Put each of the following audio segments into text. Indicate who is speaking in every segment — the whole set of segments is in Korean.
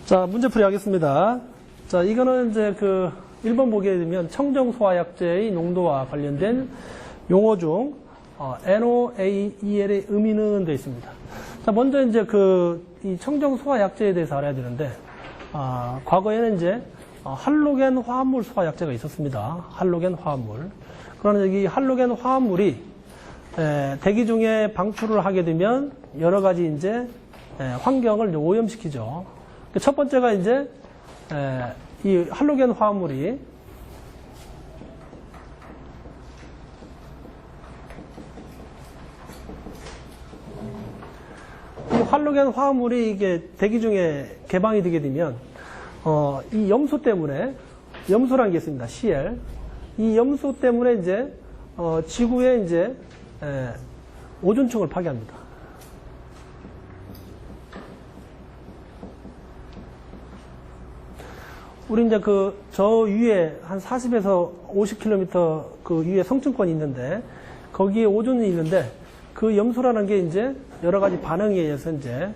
Speaker 1: 자, 문제풀이 하겠습니다. 자, 이거는 이제 1번 보게 되면 청정소화약제의 농도와 관련된 용어 중, NOAEL의 의미는 되어 있습니다. 자, 먼저 이제 이 청정소화약제에 대해서 알아야 되는데, 과거에는 이제, 할로겐 화합물 소화약제가 있었습니다. 할로겐 화합물. 그러나 여기 할로겐 화합물이, 대기 중에 방출을 하게 되면 여러 가지 이제, 환경을 오염시키죠. 첫 번째가 이제 이 할로겐 화합물이 이게 대기 중에 개방이 되게 되면 이 염소 때문에 염소라는 게 있습니다. Cl. 이 염소 때문에 이제 지구에 이제 오존층을 파괴합니다. 우리 이제 저 위에 한 40에서 50km 그 위에 성층권이 있는데 거기에 오존이 있는데 그 염소라는 게 이제 여러 가지 반응에 의해서 이제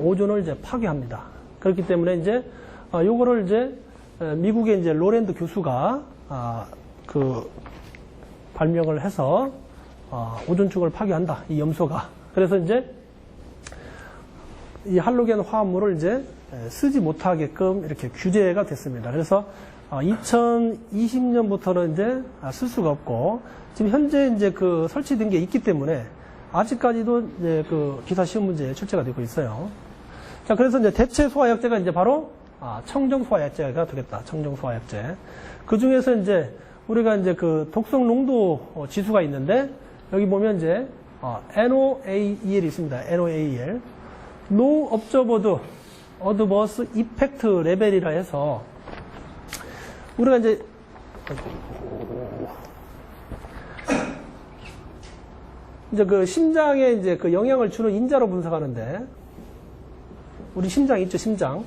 Speaker 1: 오존을 이제 파괴합니다. 그렇기 때문에 이제 요거를 이제 미국의 이제 로랜드 교수가 발명을 해서 오존층을 파괴한다. 이 염소가. 그래서 이제 이 할로겐 화합물을 이제 쓰지 못하게끔 이렇게 규제가 됐습니다. 그래서 2020년부터는 이제 쓸 수가 없고 지금 현재 이제 설치된 게 있기 때문에 아직까지도 이제 기사 시험 문제에 출제가 되고 있어요. 자, 그래서 이제 대체 소화약제가 이제 바로 청정 소화약제가 되겠다. 청정 소화약제. 그 중에서 이제 우리가 이제 독성 농도 지수가 있는데 여기 보면 이제 NOAEL이 있습니다. NOAEL. No Observed Adverse Effect 레벨이라 해서 우리가 이제 심장에 이제 영향을 주는 인자로 분석하는데 우리 심장 있죠, 심장.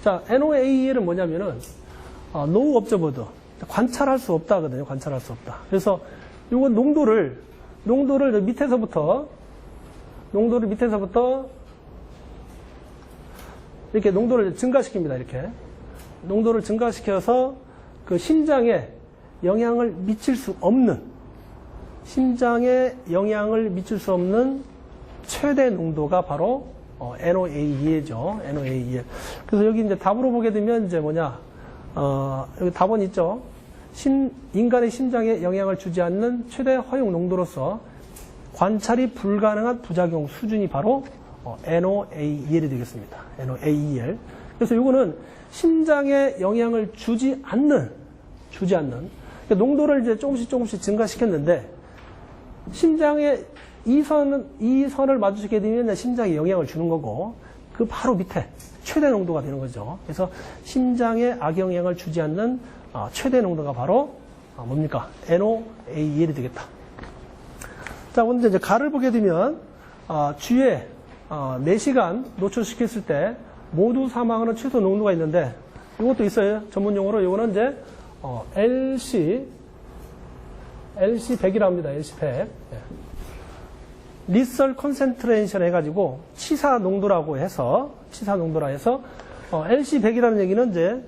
Speaker 1: 자, NOAEL은 뭐냐면은 No Observed 관찰할 수 없다거든요. 관찰할 수 없다. 그래서 이건 농도를 밑에서부터 이렇게 농도를 증가시킵니다. 이렇게 농도를 증가시켜서 심장에 영향을 미칠 수 없는 최대 농도가 바로 NOAEL이죠. NOAEL. 그래서 여기 이제 답으로 보게 되면 이제 여기 답은 있죠. 인간의 심장에 영향을 주지 않는 최대 허용 농도로서 관찰이 불가능한 부작용 수준이 바로 NOAEL이 되겠습니다. NOAEL. 그래서 이거는 심장에 영향을 주지 않는 그러니까 농도를 이제 조금씩 증가시켰는데 심장에 이 선을 마주치게 되면 심장에 영향을 주는 거고 그 바로 밑에 최대 농도가 되는 거죠. 그래서 심장에 악영향을 주지 않는 최대 농도가 바로 뭡니까? NOAEL이 되겠다. 자, 오늘 이제 가를 보게 되면 주에 4시간 노출시켰을 때 모두 사망하는 최소 농도가 있는데 이것도 있어요. 전문 용어로 이거는 이제 LC100이라고 합니다. LC100. 리설 컨센트레이션 해가지고 치사 농도라 해서 LC100이라는 얘기는 이제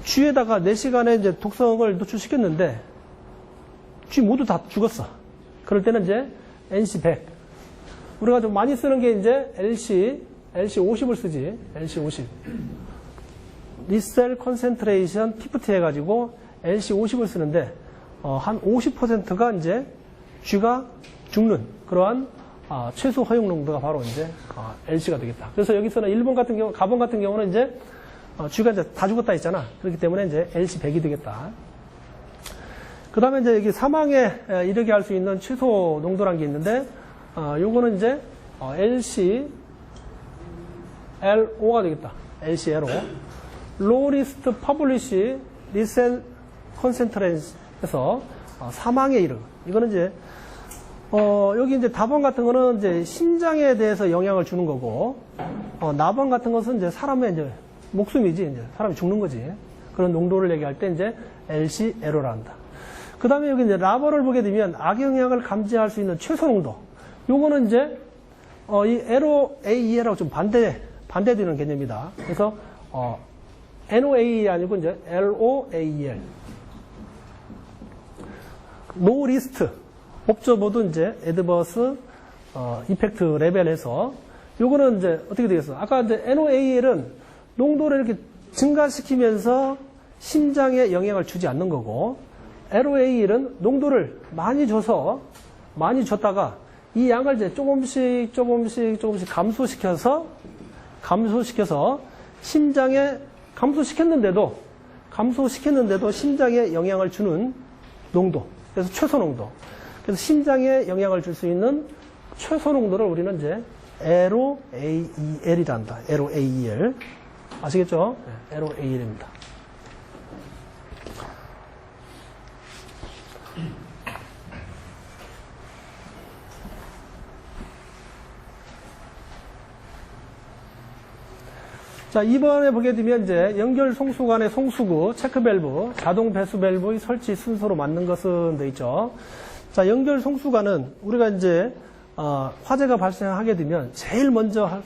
Speaker 1: 쥐에다가 4시간의 이제 독성을 노출시켰는데 쥐 모두 다 죽었어. 그럴 때는 이제 NC100. 우리가 좀 많이 쓰는 게 이제 LC50을 쓰지. LC50. 리셀 컨센트레이션 T50 해가지고 LC50을 쓰는데 한 50%가 이제 쥐가 죽는 그러한 최소 허용 농도가 바로 이제 LC가 되겠다. 그래서 여기서는 일본 같은 경우, 가본 같은 경우는 이제 쥐가 이제 다 죽었다 했잖아. 그렇기 때문에 이제 LC100이 되겠다. 그 다음에 이제 여기 사망에 이르게 할 수 있는 최소 농도라는 게 있는데, 요거는 이제 LCLO가 되겠다. LCLO. Low Risk Publish Recent Concentration 해서 사망에 이르. 이거는 이제 여기 이제 다번 같은 거는 이제 심장에 대해서 영향을 주는 거고, 나번 같은 것은 이제 사람의 이제 목숨이지, 이제 사람이 죽는 거지. 그런 농도를 얘기할 때 이제 LCLO라 한다. 그 다음에 여기 이제 라버를 보게 되면 악영향을 감지할 수 있는 최소 농도. 요거는 이제, 이 LOAEL하고 좀 반대되는 개념이다. 그래서, NOAE 아니고 이제 LOAEL. 노 리스트. 옵저버도 이제 애드버스, 이펙트 레벨에서 요거는 이제 어떻게 되겠어? 아까 이제 NOAEL은 농도를 이렇게 증가시키면서 심장에 영향을 주지 않는 거고, LOAEL은 농도를 많이 줬다가 이 양을 이제 조금씩 감소시켜서 심장에 감소시켰는데도 심장에 영향을 주는 농도. 그래서 최소 농도. 그래서 심장에 영향을 줄 수 있는 최소 농도를 우리는 이제 LOAEL이라 한다. LOAEL. 아시겠죠? 네, LOAEL입니다. 자, 이번에 보게 되면 이제 연결 송수관의 송수구, 체크밸브, 자동 배수 밸브의 설치 순서로 맞는 것은 돼 있죠. 자, 연결 송수관은 우리가 이제 화재가 발생하게 되면 제일 먼저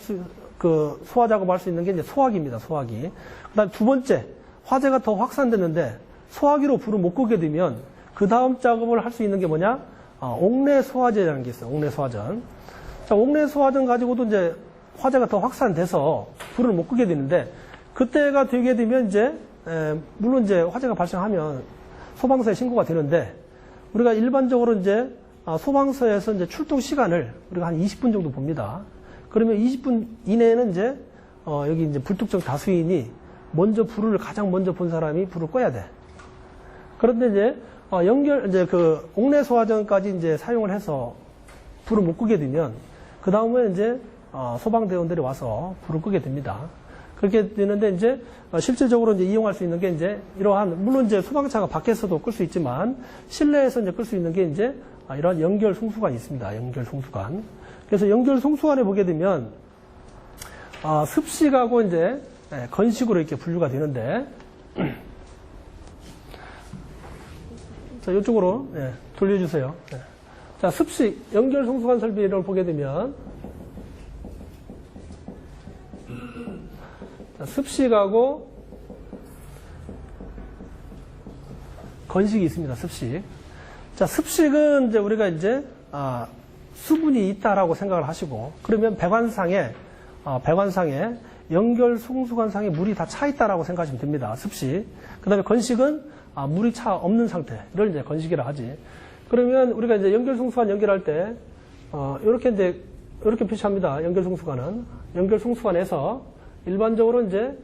Speaker 1: 소화 작업할 수 있는 게 이제 소화기입니다. 소화기. 그다음 두 번째, 화재가 더 확산됐는데 소화기로 불을 못 끄게 되면 그 다음 작업을 할 수 있는 게 뭐냐? 옥내 소화제라는 게 있어요. 옥내 소화전. 자, 옥내 소화전 가지고도 이제 화재가 더 확산돼서 불을 못 끄게 되는데, 그때가 되게 되면 이제 물론 이제 화재가 발생하면 소방서에 신고가 되는데, 우리가 일반적으로 이제 소방서에서 이제 출동 시간을 우리가 한 20분 정도 봅니다. 그러면 20분 이내에는 이제 여기 이제 불특정 다수인이 가장 먼저 본 사람이 불을 꺼야 돼. 그런데 이제 이제 그 옥내 소화전까지 이제 사용을 해서 불을 못 끄게 되면 그 다음에 이제 소방대원들이 와서 불을 끄게 됩니다. 그렇게 되는데 이제 실질적으로 이제 이용할 수 있는 게 이제 이러한, 물론 이제 소방차가 밖에서도 끌 수 있지만 실내에서 이제 끌 수 있는 게 이제 이러한 연결 송수관이 있습니다. 연결 송수관. 그래서 연결 송수관에 보게 되면 습식하고 이제 건식으로 이렇게 분류가 되는데, 자, 이쪽으로 돌려주세요. 자, 습식 연결 송수관 설비를 보게 되면 습식하고 건식이 있습니다. 습식. 자, 습식은 이제 우리가 이제 수분이 있다라고 생각을 하시고, 그러면 배관상에 연결 송수관상에 물이 다 차 있다라고 생각하시면 됩니다. 습식. 그다음에 건식은 물이 차 없는 상태를 이제 건식이라 하지. 그러면 우리가 이제 연결 송수관 연결할 때 이렇게 표시합니다. 연결 송수관은 연결 송수관에서 일반적으로 이제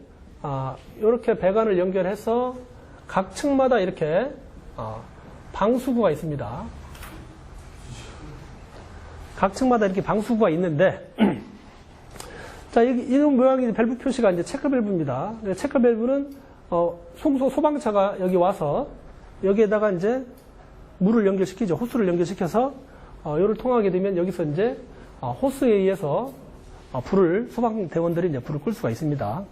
Speaker 1: 이렇게 배관을 연결해서 각 층마다 이렇게 방수구가 있습니다. 각 층마다 이렇게 방수구가 있는데, 자, 이런 모양의 밸브 표시가 이제 체크 밸브입니다. 체크 밸브는 소방차가 여기 와서 여기에다가 이제 물을 연결시키죠. 호스를 연결시켜서 이를 통하게 되면 여기서 이제 호스에 의해서 소방대원들이 이제 불을 끌 수가 있습니다.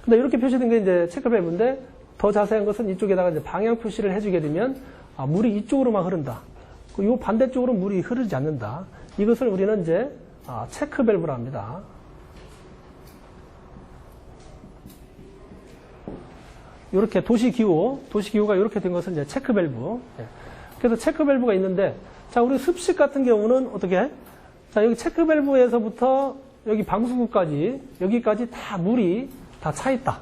Speaker 1: 근데 이렇게 표시된 게 이제 체크 밸브인데, 더 자세한 것은 이쪽에다가 이제 방향 표시를 해주게 되면 물이 이쪽으로만 흐른다. 이 반대쪽으로 물이 흐르지 않는다. 이것을 우리는 이제 체크 밸브라 합니다. 이렇게 도시기후가 이렇게 된 것은 이제 체크 밸브. 그래서 체크 밸브가 있는데, 자, 우리 습식 같은 경우는 어떻게 해? 자, 여기 체크 밸브에서부터 여기 방수구까지, 여기까지 다 물이 다 차 있다.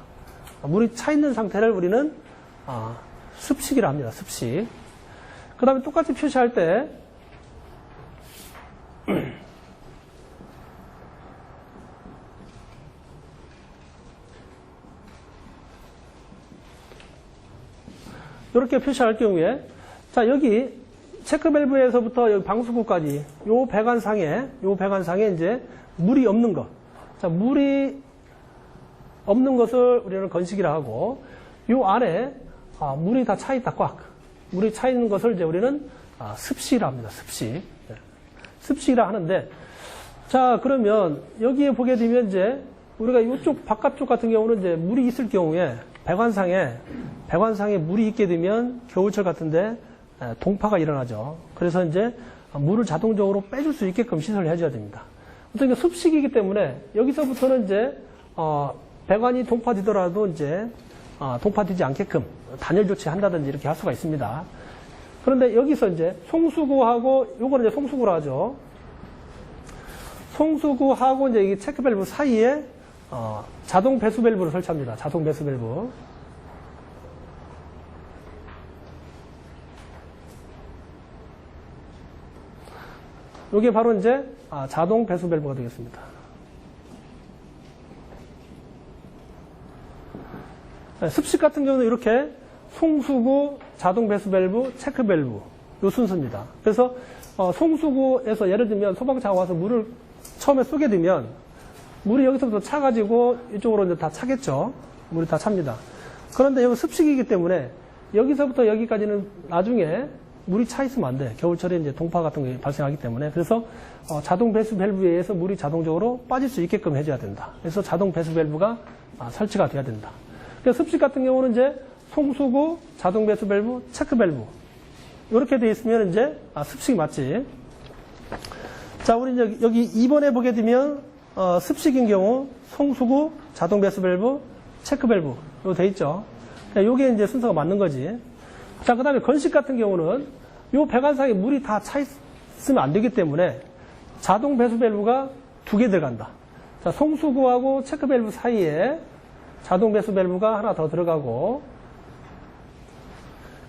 Speaker 1: 물이 차 있는 상태를 우리는 습식이라 합니다. 습식. 그 다음에 똑같이 표시할 때 이렇게 표시할 경우에, 자, 여기 체크 밸브에서부터 여기 방수구까지 요 배관상에 이제 물이 없는 것. 자, 물이 없는 것을 우리는 건식이라 하고, 요 안에 물이 다 차 있다. 꽉. 물이 차 있는 것을 이제 우리는 습식이라 합니다. 습식. 습식이라 하는데, 자, 그러면 여기에 보게 되면 이제 우리가 이쪽 바깥쪽 같은 경우는 이제 물이 있을 경우에 배관상에 물이 있게 되면 겨울철 같은데 동파가 일어나죠. 그래서 이제 물을 자동적으로 빼줄 수 있게끔 시설을 해줘야 됩니다. 어떤 게 습식이기 때문에 여기서부터는 이제 배관이 동파되더라도 이제 동파되지 않게끔 단열 조치한다든지 이렇게 할 수가 있습니다. 그런데 여기서 이제 송수구하고 요거는 이제 송수구로 하죠. 송수구하고 이제 이 체크 밸브 사이에 자동 배수 밸브를 설치합니다. 자동 배수 밸브. 이게 바로 이제 자동 배수 밸브가 되겠습니다. 습식 같은 경우는 이렇게 송수구, 자동 배수 밸브, 체크 밸브 요 순서입니다. 그래서 송수구에서 예를 들면 소방차가 와서 물을 처음에 쏘게 되면 물이 여기서부터 차가지고 이쪽으로 이제 다 차겠죠. 물이 다 찹니다. 그런데 여기 습식이기 때문에 여기서부터 여기까지는 나중에 물이 차 있으면 안 돼. 겨울철에 이제 동파 같은 게 발생하기 때문에. 그래서 자동 배수 밸브에 의해서 물이 자동적으로 빠질 수 있게끔 해줘야 된다. 그래서 자동 배수 밸브가 설치가 돼야 된다. 그래서 습식 같은 경우는 이제 송수구, 자동 배수 밸브, 체크 밸브 이렇게 돼 있으면 이제 습식 맞지. 자, 우리 이제 여기 2번에 보게 되면 습식인 경우 송수구, 자동 배수 밸브, 체크 밸브 이거 돼 있죠. 요게 이제 순서가 맞는 거지. 자, 그 다음에 건식 같은 경우는 요 배관상에 물이 다 차 있으면 안 되기 때문에 자동 배수 밸브가 2개 들어간다. 자, 송수구하고 체크 밸브 사이에 자동 배수 밸브가 하나 더 들어가고,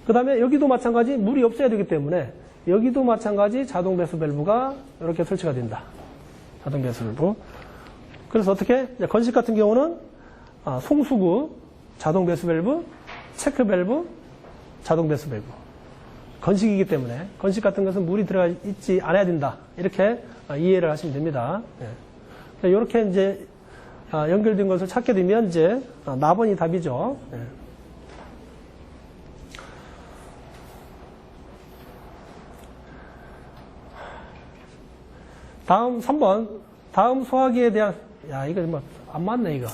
Speaker 1: 그 다음에 여기도 마찬가지 물이 없어야 되기 때문에 여기도 마찬가지 자동 배수 밸브가 이렇게 설치가 된다. 자동 배수 밸브. 그래서 어떻게? 건식 같은 경우는 송수구, 자동 배수 밸브, 체크 밸브, 자동 배수 밸브. 건식이기 때문에 건식 같은 것은 물이 들어가 있지 않아야 된다. 이렇게 이해를 하시면 됩니다. 네. 이렇게 이제 연결된 것을 찾게 되면 이제 나번이 답이죠. 네. 다음 3번. 다음 소화기에 대한, 이거 뭐 안 맞네, 이거.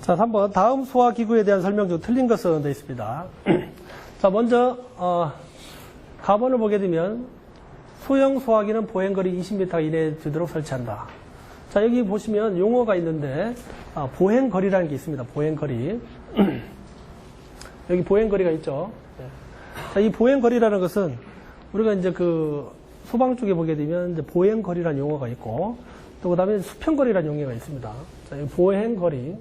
Speaker 1: 자, 3번. 다음 소화기구에 대한 설명 중 틀린 것은 되어 있습니다. 자, 먼저, 가번을 보게 되면, 소형 소화기는 보행거리 20m 이내에 두도록 설치한다. 자, 여기 보시면 용어가 있는데, 보행거리라는 게 있습니다. 보행거리. 여기 보행거리가 있죠. 네. 자, 이 보행거리라는 것은, 우리가 이제 그, 소방 쪽에 보게 되면, 이제 보행거리라는 용어가 있고, 또 그 다음에 수평거리라는 용어가 있습니다. 자, 이 보행거리.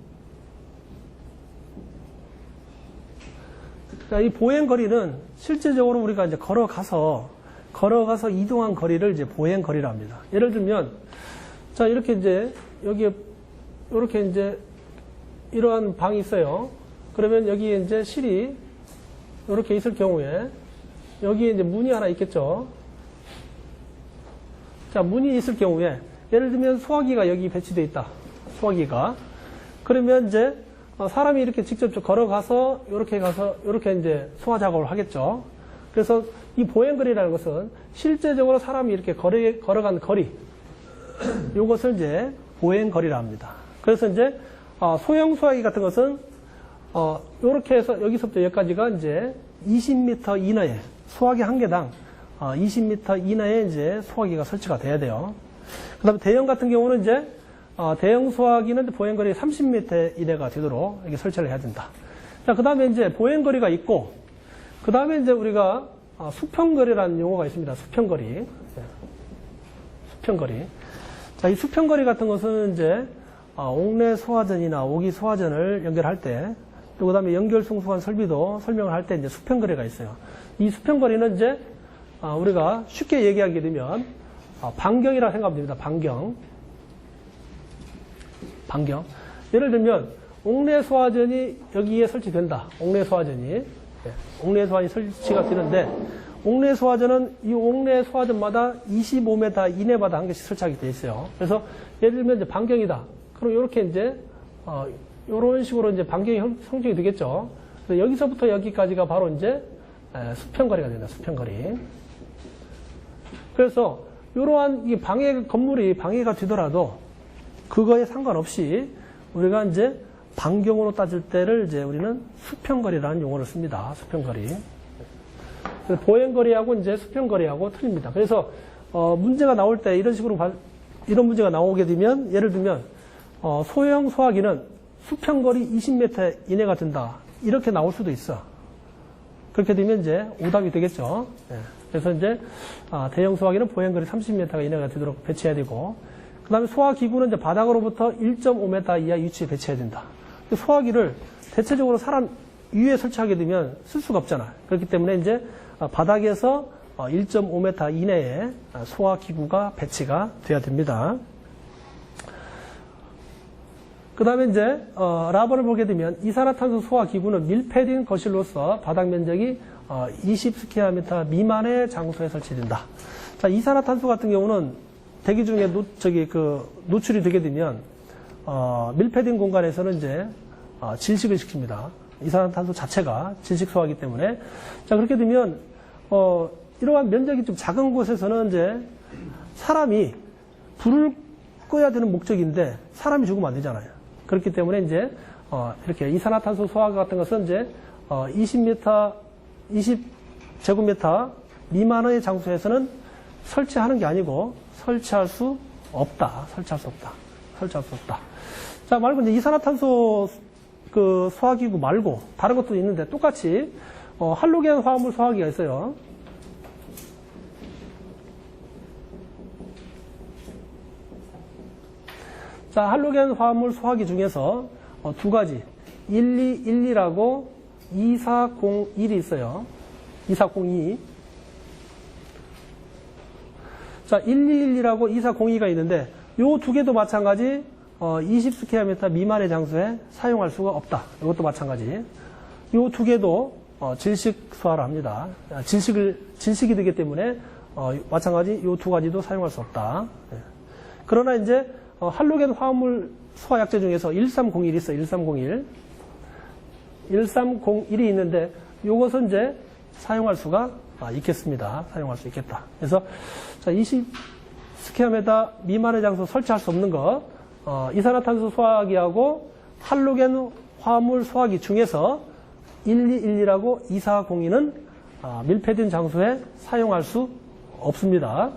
Speaker 1: 자, 이 보행거리는 실제적으로 우리가 이제 걸어가서 이동한 거리를 이제 보행거리라 합니다. 예를 들면, 자, 이렇게 이제, 여기에, 이렇게 이제, 이러한 방이 있어요. 그러면 여기에 이제 실이, 이렇게 있을 경우에, 여기에 이제 문이 하나 있겠죠. 자, 문이 있을 경우에, 예를 들면 소화기가 여기 배치되어 있다. 소화기가. 그러면 이제, 사람이 이렇게 직접 걸어가서, 이렇게 가서, 이렇게 이제 소화 작업을 하겠죠. 그래서 이 보행거리라는 것은 실제적으로 사람이 이렇게 걸어간 거리, 이것을 이제 보행거리라 합니다. 그래서 이제, 소형 소화기 같은 것은, 이렇게 해서 여기서부터 여기까지가 이제 20m 이내에, 소화기 한 개당 20m 이내에 이제 소화기가 설치가 돼야 돼요. 그 다음에 대형 같은 경우는 이제, 대형 소화기는 보행거리 30m 이내가 되도록 이렇게 설치를 해야 된다. 자, 그 다음에 이제 보행거리가 있고, 그 다음에 이제 우리가 수평거리라는 용어가 있습니다. 수평거리. 수평거리. 자, 이 수평거리 같은 것은 이제, 옥내 소화전이나 오기 소화전을 연결할 때, 또 그 다음에 연결 송수관 설비도 설명을 할 때 이제 수평거리가 있어요. 이 수평거리는 이제 우리가 쉽게 얘기하게 되면 반경이라고 생각하면 됩니다. 반경. 예를 들면 옥내 소화전이 여기에 설치된다. 옥내 소화전이 설치가 되는데 옥내 소화전은 이 옥내 소화전마다 25m 이내마다 한 개씩 설치하게 돼 있어요. 그래서 예를 들면 이제 반경이다. 그럼 이렇게 이제 이런 식으로 이제 반경이 형성이 되겠죠. 그래서 여기서부터 여기까지가 바로 이제 수평거리가 된다. 수평거리. 그래서 이러한 이 건물이 방해가 되더라도 그거에 상관없이 우리가 이제 반경으로 따질 때를 이제 우리는 수평거리라는 용어를 씁니다. 수평거리. 보행거리하고 이제 수평거리하고 틀립니다. 그래서 문제가 나올 때 이런 식으로 이런 문제가 나오게 되면 예를 들면 소형 소화기는 수평거리 20m 이내가 된다. 이렇게 나올 수도 있어. 그렇게 되면 이제 오답이 되겠죠. 그래서 이제 대형 소화기는 보행거리 30m 이내가 되도록 배치해야 되고, 그 다음에 소화기구는 이제 바닥으로부터 1.5m 이하 위치에 배치해야 된다. 소화기를 대체적으로 사람 위에 설치하게 되면 쓸 수가 없잖아. 그렇기 때문에 이제 바닥에서 1.5m 이내에 소화기구가 배치가 돼야 됩니다. 그 다음에 이제 라버를 보게 되면 이산화탄소 소화기구는 밀폐된 거실로서 바닥 면적이 20스퀘어미터 미만의 장소에 설치된다. 자, 이산화탄소 같은 경우는 대기 중에 노출이 되게 되면 밀폐된 공간에서는 이제 질식을 시킵니다. 이산화탄소 자체가 질식 소화하기 때문에. 자, 그렇게 되면 이러한 면적이 좀 작은 곳에서는 이제 사람이 불을 꺼야 되는 목적인데 사람이 죽으면 안 되잖아요. 그렇기 때문에 이제 이렇게 이산화탄소 소화 같은 것은 이제 20제곱미터 미만의 장소에서는 설치하는 게 아니고 설치할 수 없다. 자, 말고 이제 이산화탄소 소화기구 말고 다른 것도 있는데 똑같이 할로겐 화합물 소화기가 있어요. 자, 할로겐 화합물 소화기 중에서 두 가지 1212라고 2401이 있어요. 2402. 자, 1212라고 2402가 있는데 요 두 개도 마찬가지 20스퀘어미터 미만의 장소에 사용할 수가 없다. 이것도 마찬가지. 요 두 개도 질식 소화를 합니다. 질식이 되기 때문에 마찬가지 요 두 가지도 사용할 수 없다. 그러나 이제 할로겐 화합물 소화 약제 중에서 1301이 있어요. 1301이 있는데 요것은 이제 사용할 수가 있겠습니다. 사용할 수 있겠다. 그래서 20스퀘어미터 미만의 장소 설치할 수 없는 것, 이산화탄소 소화기하고 할로겐 화합물 소화기 중에서 1212라고 2402는 밀폐된 장소에 사용할 수 없습니다.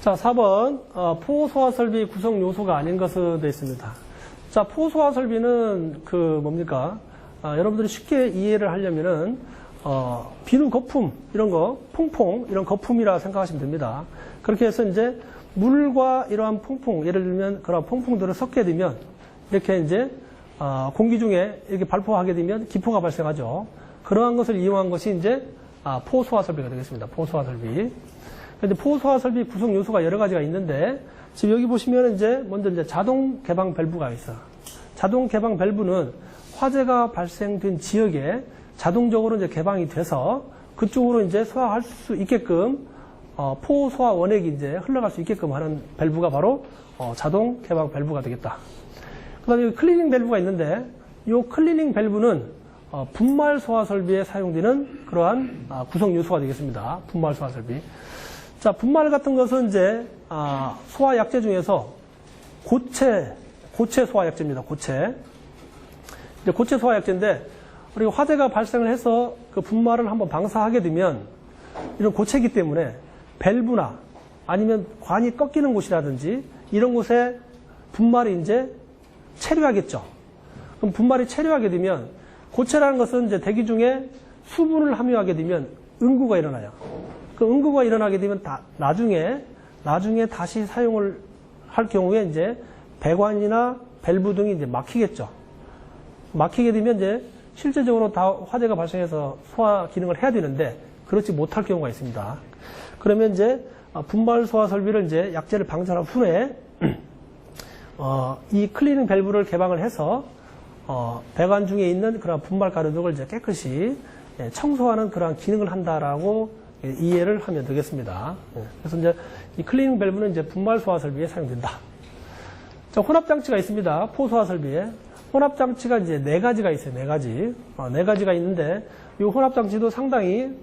Speaker 1: 자, 4번 포소화 설비 구성 요소가 아닌 것으로 되어 있습니다. 자, 포소화 설비는 뭡니까? 여러분들이 쉽게 이해를 하려면은 비누 거품 이런 거, 퐁퐁 이런 거품이라 생각하시면 됩니다. 그렇게 해서 이제 물과 이러한 퐁퐁, 예를 들면 그런 퐁퐁들을 섞게 되면 이렇게 이제 공기 중에 이렇게 발포하게 되면 기포가 발생하죠. 그러한 것을 이용한 것이 이제 포소화 설비가 되겠습니다. 포소화 설비. 근데 포소화 설비 구성 요소가 여러 가지가 있는데 지금 여기 보시면 이제 먼저 이제 자동 개방 밸브가 있어. 자동 개방 밸브는 화재가 발생된 지역에 자동적으로 이제 개방이 돼서 그쪽으로 이제 소화할 수 있게끔 포소화 원액이 이제 흘러갈 수 있게끔 하는 밸브가 바로 자동 개방 밸브가 되겠다. 그다음에 클리닝 밸브가 있는데 이 클리닝 밸브는 분말 소화 설비에 사용되는 그러한 구성 요소가 되겠습니다. 분말 소화 설비. 자, 분말 같은 것은 이제 소화 약제 중에서 고체 소화 약제입니다. 고체 소화 약제인데 우리가 화재가 발생을 해서 그 분말을 한번 방사하게 되면 이런 고체이기 때문에 밸브나 아니면 관이 꺾이는 곳이라든지 이런 곳에 분말이 이제 체류하겠죠. 그럼 분말이 체류하게 되면 고체라는 것은 이제 대기 중에 수분을 함유하게 되면 응고가 일어나요. 그 응고가 일어나게 되면 나중에 다시 사용을 할 경우에 이제 배관이나 밸브 등이 이제 막히겠죠. 막히게 되면 이제 실제적으로 다 화재가 발생해서 소화 기능을 해야 되는데 그렇지 못할 경우가 있습니다. 그러면 이제 분말 소화 설비를 이제 약재를 방전한 후에 이 클리닝 밸브를 개방을 해서 배관 중에 있는 그런 분말 가루 등을 이제 깨끗이 청소하는 그러한 기능을 한다라고 이해를 하면 되겠습니다. 그래서 이제 이 클리닝 밸브는 이제 분말 소화 설비에 사용된다. 자, 혼합 장치가 있습니다. 포소화 설비에 혼합 장치가 이제 4가지가 있어요. 4가지. 4가지가 있는데 이 혼합 장치도 상당히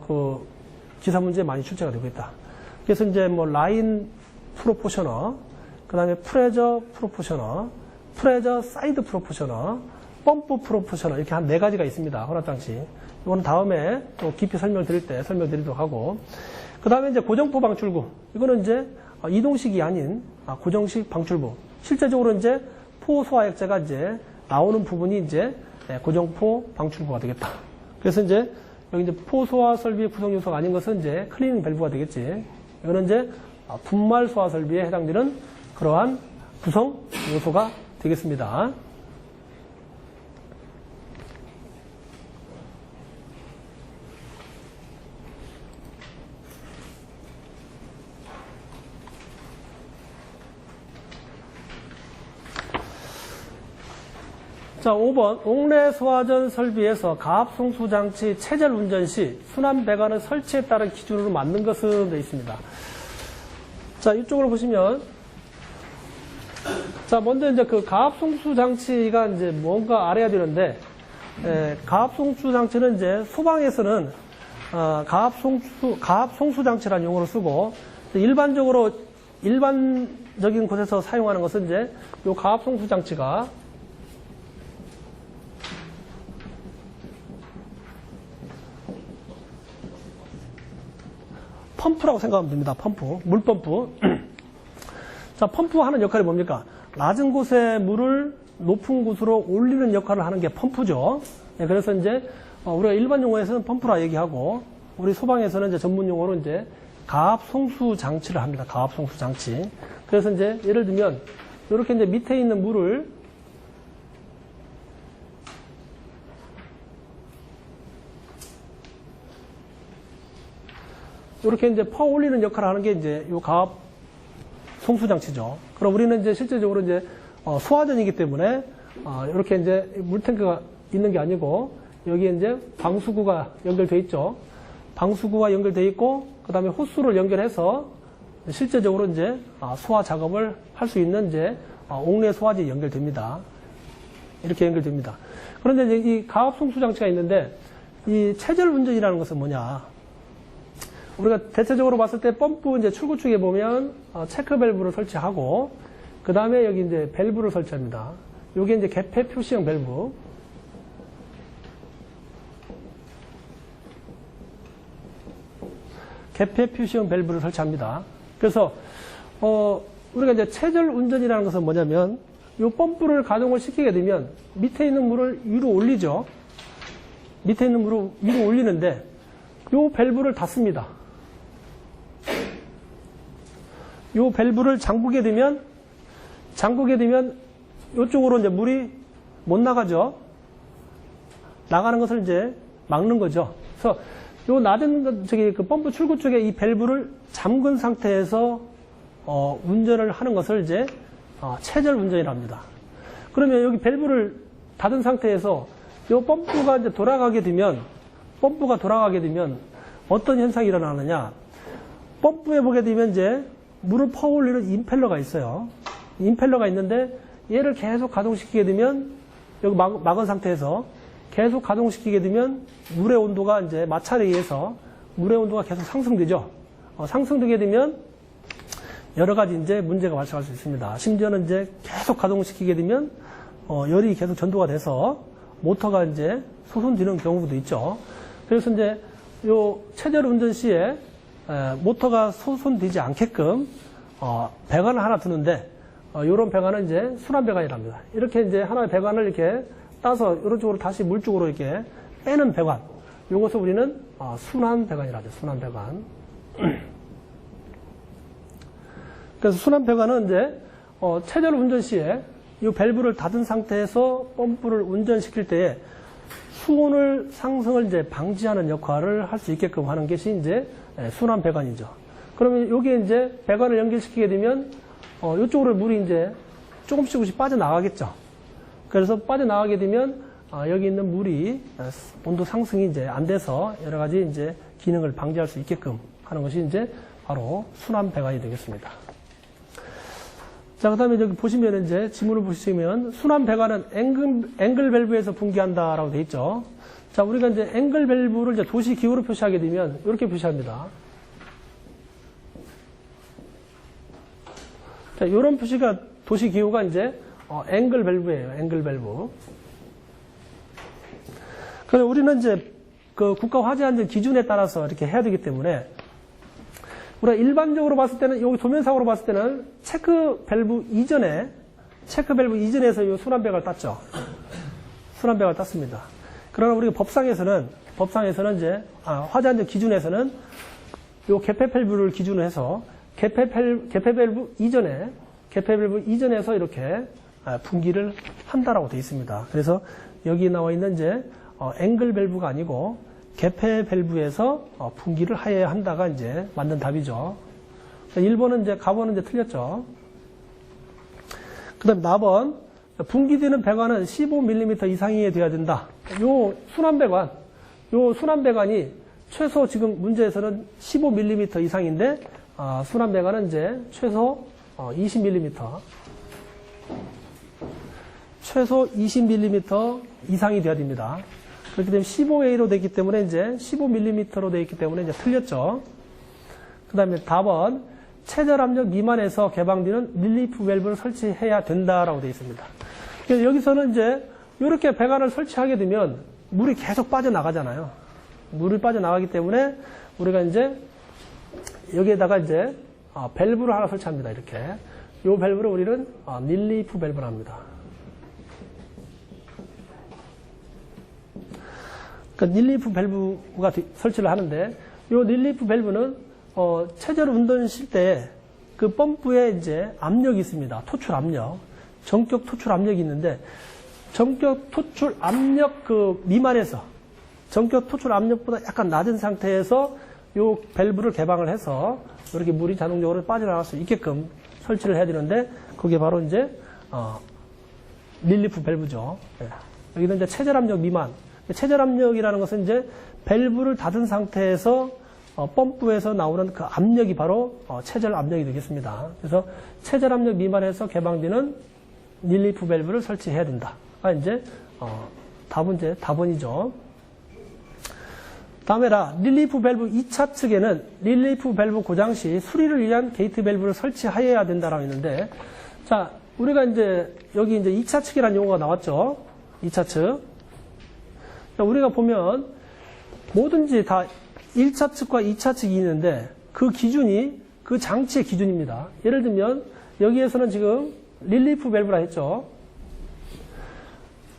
Speaker 1: 그 기사 문제에 많이 출제가 되고 있다. 그래서 이제 뭐 라인 프로포셔너, 그다음에 프레저 프로포셔너, 프레저 사이드 프로포셔너, 펌프 프로포셔너 이렇게 한 4가지가 있습니다. 혼합 장치. 이건 다음에 또 깊이 설명드릴 때 설명드리도록 하고, 그 다음에 이제 고정포 방출구. 이거는 이제 이동식이 아닌 고정식 방출구. 실제적으로 이제 포소화액제가 이제 나오는 부분이 이제 고정포 방출구가 되겠다. 그래서 이제 여기 이제 포소화 설비의 구성 요소가 아닌 것은 이제 클리닝 밸브가 되겠지. 이거는 이제 분말 소화 설비에 해당되는 그러한 구성 요소가 되겠습니다. 자, 5번 옥내 소화전 설비에서 가압 송수 장치 체절 운전 시 순환 배관의 설치에 따른 기준으로 맞는 것은 되어 있습니다. 자, 이쪽으로 보시면 자, 먼저 이제 그 가압 송수 장치가 이제 뭔가 알아야 되는데, 가압 송수 장치는 이제 소방에서는 가압 송수 장치라는 용어를 쓰고, 일반적인 곳에서 사용하는 것은 이제 이 가압 송수 장치가 펌프라고 생각하면 됩니다. 펌프, 물펌프. 자, 펌프 하는 역할이 뭡니까? 낮은 곳에 물을 높은 곳으로 올리는 역할을 하는 게 펌프죠. 네, 그래서 이제 우리가 일반 용어에서는 펌프라 얘기하고, 우리 소방에서는 이제 전문 용어로 이제 가압 송수 장치를 합니다. 가압 송수 장치. 그래서 이제 예를 들면 이렇게 이제 밑에 있는 물을 이렇게 이제 퍼 올리는 역할을 하는 게 이제 이 가압 송수 장치죠. 그럼 우리는 이제 실제적으로 이제 소화전이기 때문에 이렇게 이제 물탱크가 있는 게 아니고 여기에 이제 방수구가 연결돼 있죠. 방수구가 연결돼 있고 그다음에 호스를 연결해서 실제적으로 이제 소화 작업을 할 수 있는 이제 옥내 소화기에 연결됩니다. 이렇게 연결됩니다. 그런데 이제 이 가압 송수 장치가 있는데 이 체절 운전이라는 것은 뭐냐? 우리가 대체적으로 봤을 때 펌프 이제 출구 쪽에 보면 체크 밸브를 설치하고 그 다음에 여기 이제 밸브를 설치합니다. 요게 이제 개폐 표시형 밸브. 개폐 표시형 밸브를 설치합니다. 그래서 우리가 이제 체절 운전이라는 것은 뭐냐면 요 펌프를 가동을 시키게 되면 밑에 있는 물을 위로 올리죠. 밑에 있는 물을 위로 올리는데 요 밸브를 닫습니다. 요 밸브를 잠그게 되면 이쪽으로 이제 물이 못 나가죠. 나가는 것을 이제 막는 거죠. 그래서 요 낮은 그 펌프 출구 쪽에 이 밸브를 잠근 상태에서 운전을 하는 것을 이제 체절 운전이라 합니다. 그러면 여기 밸브를 닫은 상태에서 요 펌프가 이제 돌아가게 되면 어떤 현상이 일어나느냐? 펌프에 보게 되면 이제 물을 퍼올리는 임펠러가 있어요. 임펠러가 있는데 얘를 계속 가동시키게 되면 여기 막은 상태에서 계속 가동시키게 되면 물의 온도가 이제 마찰에 의해서 물의 온도가 계속 상승되죠. 상승되게 되면 여러 가지 이제 문제가 발생할 수 있습니다. 심지어는 이제 계속 가동시키게 되면 열이 계속 전도가 돼서 모터가 이제 소손되는 경우도 있죠. 그래서 이제 요 체절 운전 시에 모터가 소손되지 않게끔 배관을 하나 두는데 이런 배관은 이제 순환 배관이랍니다. 이렇게 이제 하나의 배관을 이렇게 따서 이런 쪽으로 다시 물 쪽으로 이렇게 빼는 배관. 이것을 우리는 순환 배관이라죠. 순환 배관. 그래서 순환 배관은 이제 체절 운전 시에 이 밸브를 닫은 상태에서 펌프를 운전시킬 때에 수온을 상승을 이제 방지하는 역할을 할 수 있게끔 하는 것이 이제 순환 배관이죠. 그러면 여기에 이제 배관을 연결시키게 되면 이쪽으로 물이 이제 조금씩 빠져나가겠죠. 그래서 빠져나가게 되면 여기 있는 물이 온도 상승이 이제 안 돼서 여러 가지 이제 기능을 방지할 수 있게끔 하는 것이 이제 바로 순환 배관이 되겠습니다. 자, 그 다음에 여기 보시면 이제 지문을 보시면 순환 배관은 앵글 밸브에서 분기한다라고 되어 있죠. 자, 우리가 이제 앵글 밸브를 이제 도시 기호로 표시하게 되면 이렇게 표시합니다. 자, 이런 표시가 도시 기호가 이제 앵글 밸브예요. 앵글 밸브. 그래서 우리는 이제 그 국가 화재 안전 기준에 따라서 이렇게 해야 되기 때문에 우리가 일반적으로 봤을 때는 여기 도면상으로 봤을 때는 체크 밸브 이전에서 이 순환 배관을 땄죠. 순환 배관을 땄습니다. 그러나 우리가 법상에서는 이제 화재 안전 기준에서는 이 개폐 밸브를 기준으로 해서 개폐 밸브 이전에서 이렇게 분기를 한다라고 되어 있습니다. 그래서 여기 나와 있는 이제 앵글 밸브가 아니고 개폐 밸브에서 분기를 하여야 한다가 이제 맞는 답이죠. 1번은 이제 가번은 이제 틀렸죠. 그 다음에 4번 분기되는 배관은 15mm 이상이 되어야 된다. 요 순환 배관이 최소 지금 문제에서는 15mm 이상인데 순환 배관은 이제 최소 20mm 이상이 되어야 됩니다. 그렇게 되면 15A로 되기 때문에 이제 15mm로 되어 있기 때문에 이제 틀렸죠. 그 다음에 4번 체절 압력 미만에서 개방되는 릴리프 밸브를 설치해야 된다라고 되어 있습니다. 그래서 여기서는 이제 이렇게 배관을 설치하게 되면 물이 계속 빠져나가잖아요. 물이 빠져나가기 때문에 우리가 이제 여기에다가 이제 밸브를 하나 설치합니다. 이렇게 이 밸브를 우리는 릴리프 밸브를 합니다. 그러니까 릴리프 밸브가 설치를 하는데 이 릴리프 밸브는 체절 운전실 때 그 펌프에 이제 압력이 있습니다. 토출 압력, 전격 토출 압력이 있는데 전격 토출 압력 그 미만에서 전격 토출 압력보다 약간 낮은 상태에서 이 밸브를 개방을 해서 이렇게 물이 자동적으로 빠져나갈 수 있게끔 설치를 해야 되는데 그게 바로 이제 릴리프 밸브죠. 예. 여기는 이제 체절 압력 미만. 체절 압력이라는 것은 이제 밸브를 닫은 상태에서 펌프에서 나오는 그 압력이 바로 체절 압력이 되겠습니다. 그래서 체절 압력 미만에서 개방되는 릴리프 밸브를 설치해야 된다. 이제 답은 이제 답원이죠. 다음에라 릴리프 밸브 2차 측에는 릴리프 밸브 고장 시 수리를 위한 게이트 밸브를 설치하여야 된다라고 했는데 자 우리가 이제 여기 이제 2차 측이라는 용어가 나왔죠. 2차 측. 우리가 보면 뭐든지 다 1차 측과 2차 측이 있는데 그 기준이 그 장치의 기준입니다. 예를 들면 여기에서는 지금 릴리프 밸브라 했죠.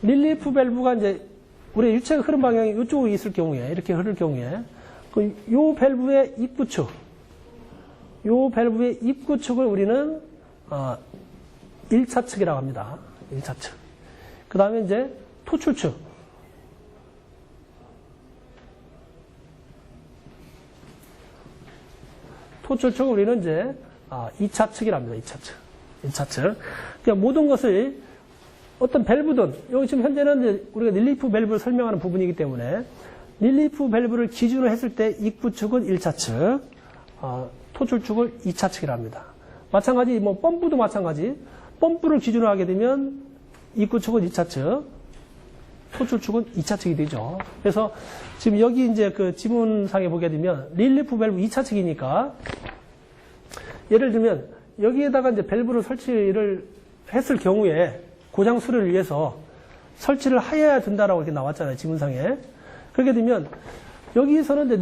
Speaker 1: 릴리프 밸브가 이제 우리 유체가 흐름 방향이 이쪽으로 있을 경우에 이렇게 흐를 경우에 요 밸브의 입구축 을 우리는 1차 측이라고 합니다. 1차 측. 그 다음에 이제 토출축 토출축을 우리는 이제 2차 측이랍니다. 2차 측. 2차 측. 그러니까 모든 것을 어떤 밸브든 여기 지금 현재는 이제 우리가 릴리프 밸브를 설명하는 부분이기 때문에 릴리프 밸브를 기준으로 했을 때 입구축은 1차 측, 토출축을 2차 측이랍니다. 마찬가지 뭐 펌프도 마찬가지. 펌프를 기준으로 하게 되면 입구축은 2차 측, 토출축은 2차 측이 되죠. 그래서 지금 여기 이제 그 지문상에 보게 되면 릴리프 밸브 2차 측이니까 예를 들면 여기에다가 이제 밸브를 설치를 했을 경우에 고장 수리를 위해서 설치를 하여야 된다라고 이렇게 나왔잖아요. 지문상에. 그렇게 되면 여기서는 이제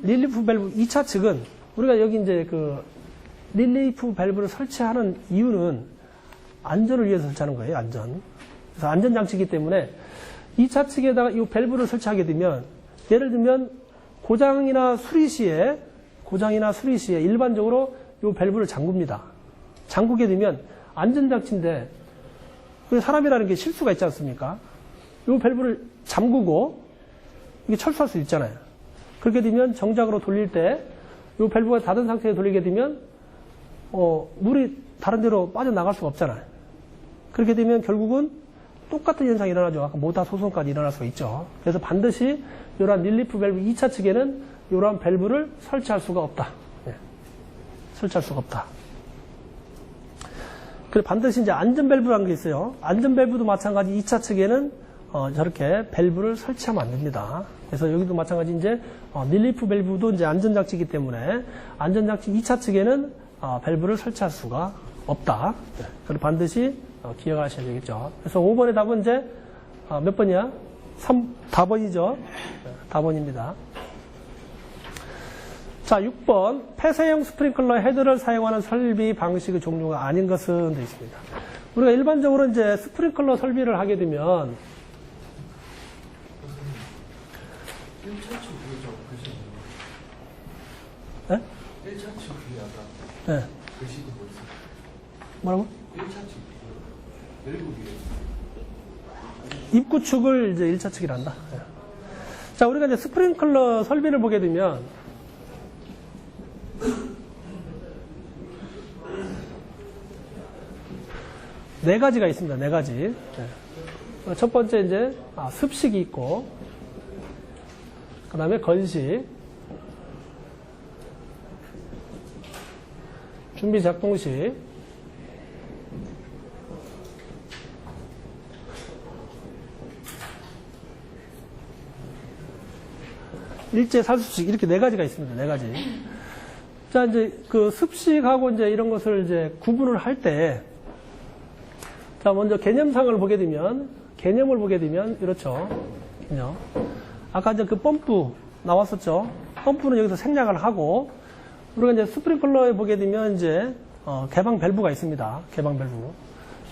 Speaker 1: 릴리프 밸브 2차 측은 우리가 여기 이제 그 릴리프 밸브를 설치하는 이유는 안전을 위해서 설치하는 거예요. 안전. 그래서 안전장치이기 때문에 2차 측에다가 이 밸브를 설치하게 되면 예를 들면 고장이나 수리 시에 일반적으로 이 밸브를 잠굽니다. 잠그게 되면 안전장치인데 사람이라는 게 실수가 있지 않습니까? 이 밸브를 잠그고 이게 철수할 수 있잖아요. 그렇게 되면 정작으로 돌릴 때 이 밸브가 닫은 상태에 돌리게 되면 물이 다른 데로 빠져나갈 수가 없잖아요. 그렇게 되면 결국은 똑같은 현상이 일어나죠. 아까 모타 소송까지 일어날 수가 있죠. 그래서 반드시 이러한 릴리프 밸브 2차 측에는 이러한 밸브를 설치할 수가 없다. 예. 설치할 수가 없다. 그래서 반드시 이제 안전 밸브라는 게 있어요. 안전 밸브도 마찬가지 2차 측에는 저렇게 밸브를 설치하면 안 됩니다. 그래서 여기도 마찬가지 이제 릴리프 밸브도 이제 안전장치이기 때문에 안전장치 2차 측에는 밸브를 설치할 수가 없다. 네. 그래서 반드시 기억하셔야 되겠죠. 그래서 5번의 답은 이제 몇 번이야? 4번이죠. 네, 4번입니다. 자, 6번. 폐쇄형 스프링클러 헤드를 사용하는 설비 방식의 종류가 아닌 것은 되어 있습니다. 우리가 일반적으로 이제 스프링클러 설비를 하게 되면
Speaker 2: 1차 측이죠. 글씨.
Speaker 1: 네?
Speaker 2: 1차 측이 아까
Speaker 1: 네.
Speaker 2: 글씨도 뭐였어요?
Speaker 1: 뭐라고?
Speaker 2: 1차 측. 외국이에요.
Speaker 1: 입구 축을 이제 1차 측이란다. 네. 자, 우리가 이제 스프링클러 설비를 보게 되면 네 가지가 있습니다. 네 가지. 네. 첫 번째 이제 습식이 있고, 그 다음에 건식, 준비 작동식, 일제 살수식 이렇게 네 가지가 있습니다. 네 가지. 자, 이제 그 습식하고 이제 이런 것을 이제 구분을 할 때, 자, 먼저 개념상을 보게 되면, 개념을 보게 되면, 이렇죠. 개념. 아까 이제 그 펌프 나왔었죠. 펌프는 여기서 생략을 하고, 우리가 이제 스프링클러에 보게 되면 이제, 개방 밸브가 있습니다. 개방 밸브.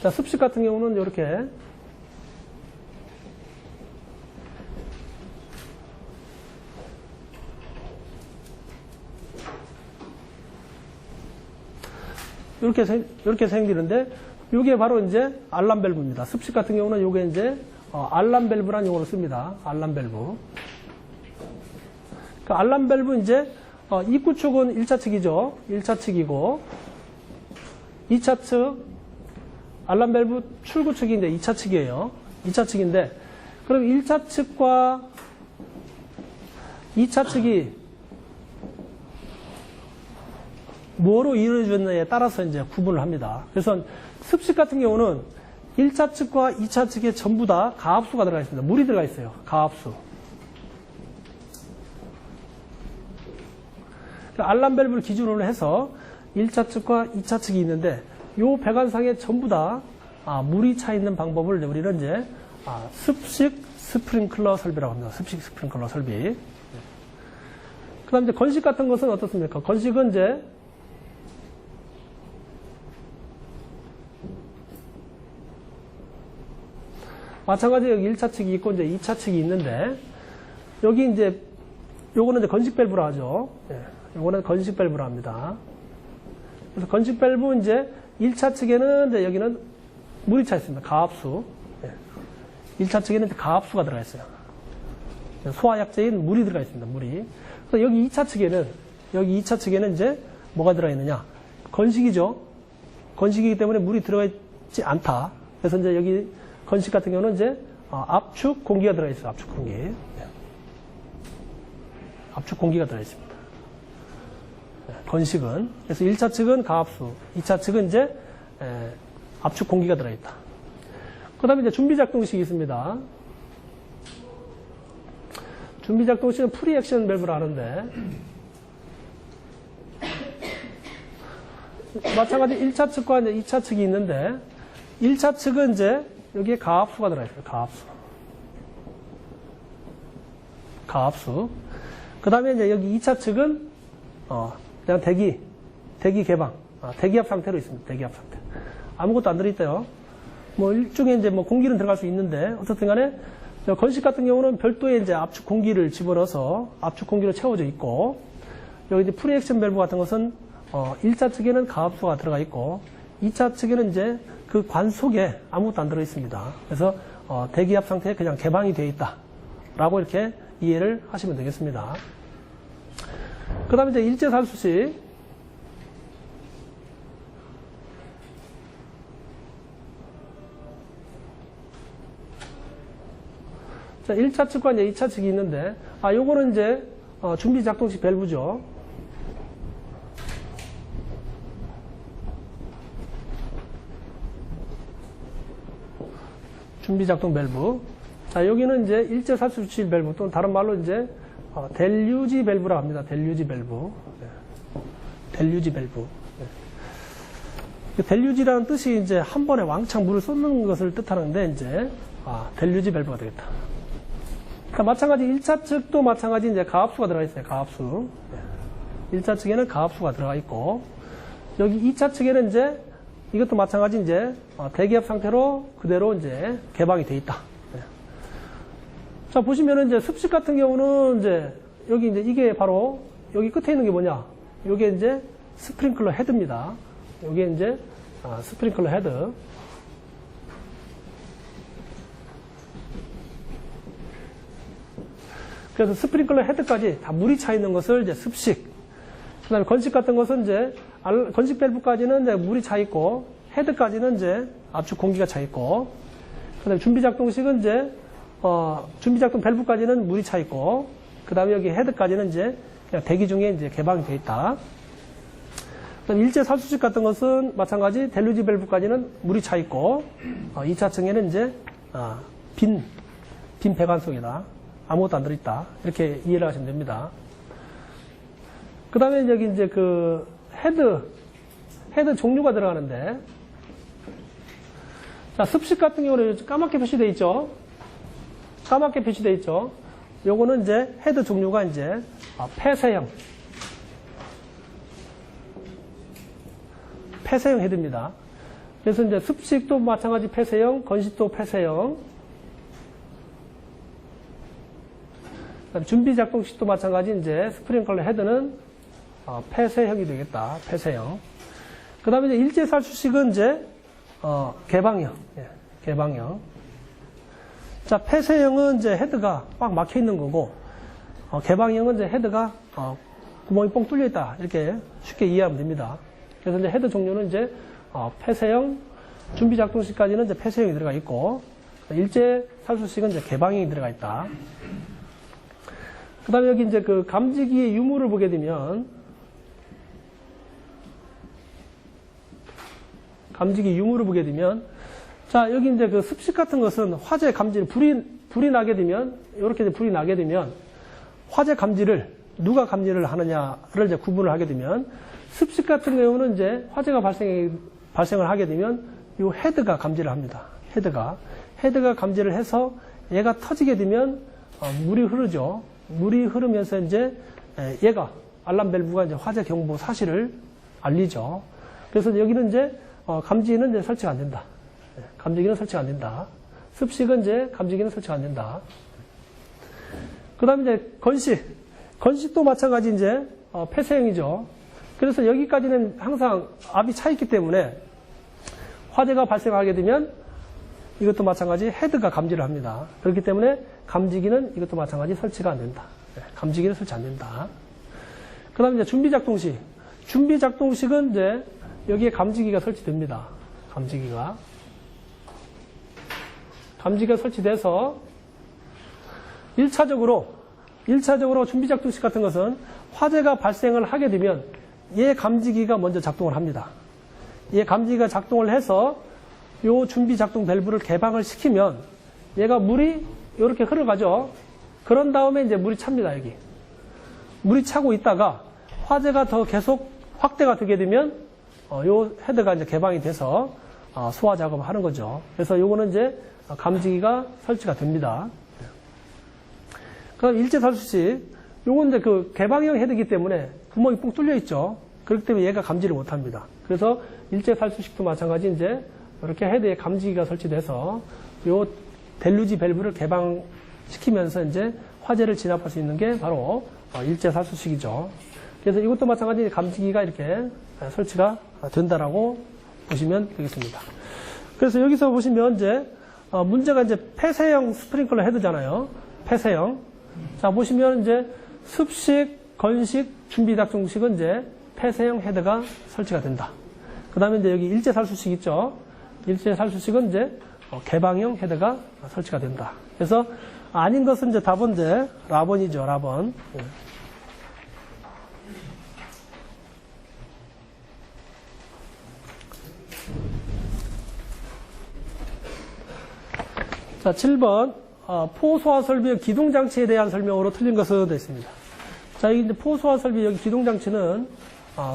Speaker 1: 자, 습식 같은 경우는 이렇게, 이렇게 생기는데, 이게 바로 이제 알람 밸브입니다. 습식 같은 경우는 이게 이제 알람 밸브라는 용어를 씁니다. 알람 밸브. 그 알람 밸브 이제 입구 축은 1차 측이죠. 1차 측이고 2차 측 알람 밸브 출구 측이 이제 2차 측이에요. 2차 측인데 그럼 1차 측과 2차 측이 뭐로 이루어졌느냐에 따라서 이제 구분을 합니다. 그래서 습식 같은 경우는 1차 측과 2차 측에 전부 다 가압수가 들어가 있습니다. 물이 들어가 있어요. 가압수. 알람 밸브를 기준으로 해서 1차 측과 2차 측이 있는데 이 배관상에 전부 다 물이 차 있는 방법을 우리는 이제 습식 스프링클러 설비라고 합니다. 습식 스프링클러 설비. 그 다음에 이제 건식 같은 것은 어떻습니까? 건식은 이제 마찬가지로 여기 1차 측이 있고 이제 2차 측이 있는데 여기 이제 요거는 이제 건식 밸브라 하죠. 예, 요거는 건식 밸브라 합니다. 그래서 건식 밸브 이제 1차 측에는 이제 여기는 물이 차 있습니다. 가압수. 예. 1차 측에는 가압수가 들어가 있어요. 소화약제인 물이 들어가 있습니다. 물이. 그래서 여기 2차 측에는 이제 뭐가 들어가 있느냐? 건식이죠. 건식이기 때문에 물이 들어가 있지 않다. 그래서 이제 여기 건식 같은 경우는 이제 압축 공기가 들어가 있어요. 압축 공기. 예. 압축 공기가 들어가 있습니다. 예. 건식은. 그래서 1차 측은 가압수, 2차 측은 이제 압축 공기가 들어가 있다. 그 다음에 이제 준비작동식이 있습니다. 준비작동식은 프리액션 밸브라 하는데 마찬가지 1차 측과 이제 2차 측이 있는데 1차 측은 이제 여기에 가압수가 들어있어요. 가압수. 가압수. 그 다음에 이제 여기 2차 측은, 그냥 대기 개방, 대기압 상태로 있습니다. 대기압 상태. 아무것도 안 들어있대요. 뭐, 일종의 이제 뭐 공기는 들어갈 수 있는데, 어쨌든 간에, 건식 같은 경우는 별도의 이제 압축 공기를 집어넣어서 압축 공기로 채워져 있고, 여기 이제 프리액션 밸브 같은 것은, 1차 측에는 가압수가 들어가 있고, 2차 측에는 이제 그 관 속에 아무것도 안 들어 있습니다. 그래서, 대기압 상태에 그냥 개방이 되어 있다. 라고 이렇게 이해를 하시면 되겠습니다. 그 다음에 이제 일제살수식. 자, 1차 측과 이제 2차 측이 있는데, 요거는 이제, 준비 작동식 밸브죠. 준비 작동 밸브. 자, 여기는 이제 일제 살수식 밸브 또는 다른 말로 이제, 델류지 밸브라고 합니다. 델류지 밸브. 네. 델류지 밸브. 네. 델류지라는 뜻이 이제 한 번에 왕창 물을 쏟는 것을 뜻하는데, 이제, 델류지 밸브가 되겠다. 그러니까 마찬가지 1차 측도 마찬가지 이제 가압수가 들어가 있어요. 가압수. 1차 측에는 가압수가 들어가 있고 여기 2차 측에는 이제 이것도 마찬가지 이제 대기압 상태로 그대로 이제 개방이 돼 있다. 자, 보시면은 이제 습식 같은 경우는 이제 여기 이제 이게 바로 여기 끝에 있는 게 뭐냐? 이게 이제 스프링클러 헤드입니다. 이게 이제 스프링클러 헤드. 그래서 스프링클러 헤드까지 다 물이 차 있는 것을 이제 습식. 그 다음에 건식 같은 것은 이제, 건식 밸브까지는 이제 물이 차 있고, 헤드까지는 이제 압축 공기가 차 있고, 그 다음에 준비작동식은 이제, 준비작동 밸브까지는 물이 차 있고, 그 다음에 여기 헤드까지는 이제 그냥 대기 중에 이제 개방이 되어 있다. 그 다음에 일제살수식 같은 것은 마찬가지 델루지 밸브까지는 물이 차 있고, 2차 층에는 이제, 빈 배관 속이다. 아무것도 안 들어있다. 이렇게 이해를 하시면 됩니다. 그 다음에 여기 이제 그 헤드 종류가 들어가는데, 자, 습식 같은 경우는 까맣게 표시되어 있죠? 까맣게 표시되어 있죠? 요거는 이제 헤드 종류가 이제 폐쇄형 헤드입니다. 그래서 이제 습식도 마찬가지 폐쇄형, 건식도 폐쇄형, 준비 작동식도 마찬가지 이제 스프링클러 헤드는 폐쇄형이 되겠다. 폐쇄형. 그 다음에 이제 일제살수식은 이제 개방형. 예, 개방형. 자, 폐쇄형은 이제 헤드가 꽉 막혀 있는 거고, 개방형은 이제 헤드가 구멍이 뻥 뚫려 있다. 이렇게 쉽게 이해하면 됩니다. 그래서 이제 헤드 종류는 이제 폐쇄형, 준비 작동식까지는 이제 폐쇄형이 들어가 있고, 일제살수식은 이제 개방형이 들어가 있다. 그 다음에 여기 이제 그 감지기의 유무를 보게 되면, 자, 여기 이제 그 습식 같은 것은 화재 감지를, 불이 나게 되면, 이렇게 이제 불이 나게 되면, 화재 감지를, 누가 감지를 하느냐를 이제 구분을 하게 되면, 습식 같은 경우는 이제 화재가 발생을 하게 되면, 이 헤드가 감지를 합니다. 헤드가 감지를 해서 얘가 터지게 되면, 물이 흐르죠. 물이 흐르면서 이제 얘가 알람 밸브가 이제 화재 경보 사실을 알리죠. 그래서 여기는 이제 감지기는 이제 설치가 안 된다. 감지기는 설치가 안 된다. 습식은 이제 감지기는 설치가 안 된다. 그다음에 이제 건식도 마찬가지 이제 폐쇄형이죠. 그래서 여기까지는 항상 압이 차 있기 때문에 화재가 발생하게 되면 이것도 마찬가지 헤드가 감지를 합니다. 그렇기 때문에 감지기는 이것도 마찬가지 설치가 안 된다. 감지기는 설치 안 된다. 그 다음에 이제 준비작동식. 준비작동식은 이제 여기에 감지기가 설치됩니다. 감지기가 설치돼서 1차적으로 준비작동식 같은 것은 화재가 발생을 하게 되면 얘 감지기가 먼저 작동을 합니다. 얘 감지기가 작동을 해서 요 준비 작동 밸브를 개방을 시키면 얘가 물이 이렇게 흘러가죠. 그런 다음에 이제 물이 찹니다, 여기. 물이 차고 있다가 화재가 더 계속 확대가 되게 되면 요 헤드가 이제 개방이 돼서 소화 작업을 하는 거죠. 그래서 요거는 이제 감지기가 설치가 됩니다. 그다음 일제살수식. 요건 이제 그 개방형 헤드이기 때문에 구멍이 뻥 뚫려 있죠. 그렇기 때문에 얘가 감지를 못 합니다. 그래서 일제살수식도 마찬가지 이제 이렇게 헤드에 감지기가 설치돼서 요 델루지 밸브를 개방시키면서 이제 화재를 진압할 수 있는 게 바로 일제살수식이죠. 그래서 이것도 마찬가지 감지기가 이렇게 설치가 된다라고 보시면 되겠습니다. 그래서 여기서 보시면 이제 문제가 이제 폐쇄형 스프링클러 헤드잖아요. 폐쇄형. 자, 보시면 이제 습식, 건식, 준비작동식은 이제 폐쇄형 헤드가 설치가 된다. 그 다음에 이제 여기 일제살수식 있죠. 일제살수식은 이제 개방형 헤드가 설치가 된다. 그래서 아닌 것은 이제 답은 이제 라번이죠. 라번. 예. 자, 7번. 포소화 설비의 기동장치에 대한 설명으로 틀린 것으로 되어 있습니다. 자, 이제 포소화 설비 여기 기동장치는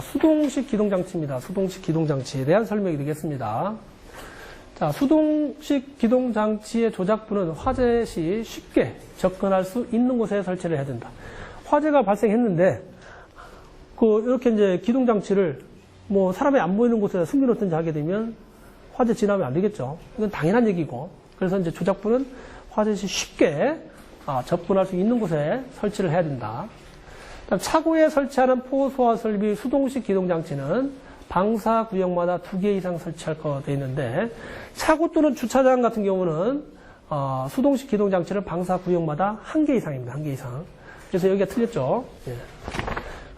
Speaker 1: 수동식 기동장치입니다. 수동식 기동장치에 대한 설명이 되겠습니다. 자, 수동식 기동장치의 조작부는 화재 시 쉽게 접근할 수 있는 곳에 설치를 해야 된다. 화재가 발생했는데, 이렇게 이제 기동장치를 뭐 사람이 안 보이는 곳에 숨겨놓든지 하게 되면 화재 진압이 안 되겠죠. 이건 당연한 얘기고. 그래서 이제 조작부는 화재 시 쉽게 접근할 수 있는 곳에 설치를 해야 된다. 다음 차고에 설치하는 포소화 설비 수동식 기동장치는 방사 구역마다 2개 이상 설치할 거 되어 있는데, 차고 또는 주차장 같은 경우는 수동식 기동장치를 방사 구역마다 1개 이상입니다. 1개 이상. 그래서 여기가 틀렸죠. 예.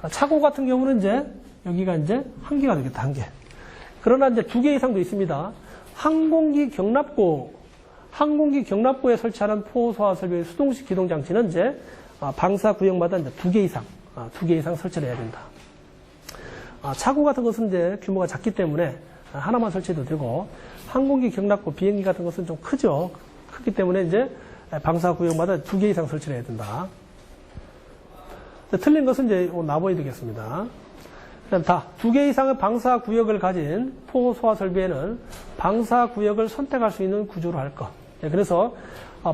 Speaker 1: 차고 같은 경우는 이제 여기가 이제 1개가 되겠다. 1개. 그러나 이제 2개 이상도 있습니다. 항공기 경납고에 설치하는 포소화 설비 수동식 기동장치는 이제 방사 구역마다 이제 2개 이상, 2개 이상 설치를 해야 된다. 차고 같은 것은 이제 규모가 작기 때문에 하나만 설치해도 되고, 항공기 경납고 비행기 같은 것은 좀 크죠. 크기 때문에 이제 방사 구역마다 2개 이상 설치를 해야 된다. 틀린 것은 이제 나머지 되겠습니다. 그다음 다 2개 이상의 방사 구역을 가진 포소화 설비에는 방사 구역을 선택할 수 있는 구조로 할 것. 그래서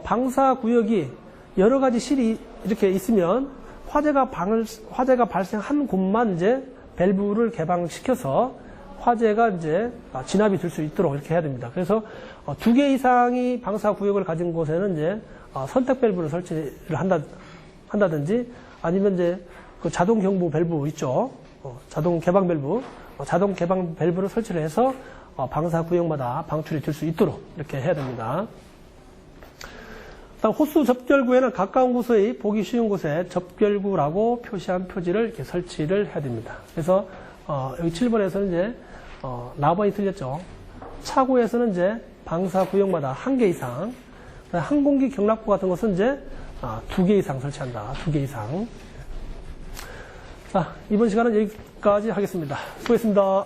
Speaker 1: 방사 구역이 여러 가지 실이 이렇게 있으면 화재가 발생한 곳만 이제 밸브를 개방시켜서 화재가 이제 진압이 될 수 있도록 이렇게 해야 됩니다. 그래서 2개 이상이 방사 구역을 가진 곳에는 이제 선택 밸브를 설치를 한다든지 아니면 이제 그 자동 경보 밸브 있죠. 자동 개방 밸브, 자동 개방 밸브를 설치를 해서 방사 구역마다 방출이 될 수 있도록 이렇게 해야 됩니다. 다음 호수 접결구에는 가까운 곳의 보기 쉬운 곳에 접결구라고 표시한 표지를 이렇게 설치를 해야 됩니다. 그래서 여기 7번에서는 이제 나번이 틀렸죠. 차고에서는 이제 방사 구역마다 1개 이상, 항공기 경납고 같은 것은 이제 2개 이상 설치한다. 2개 이상. 자, 이번 시간은 여기까지 하겠습니다. 수고했습니다.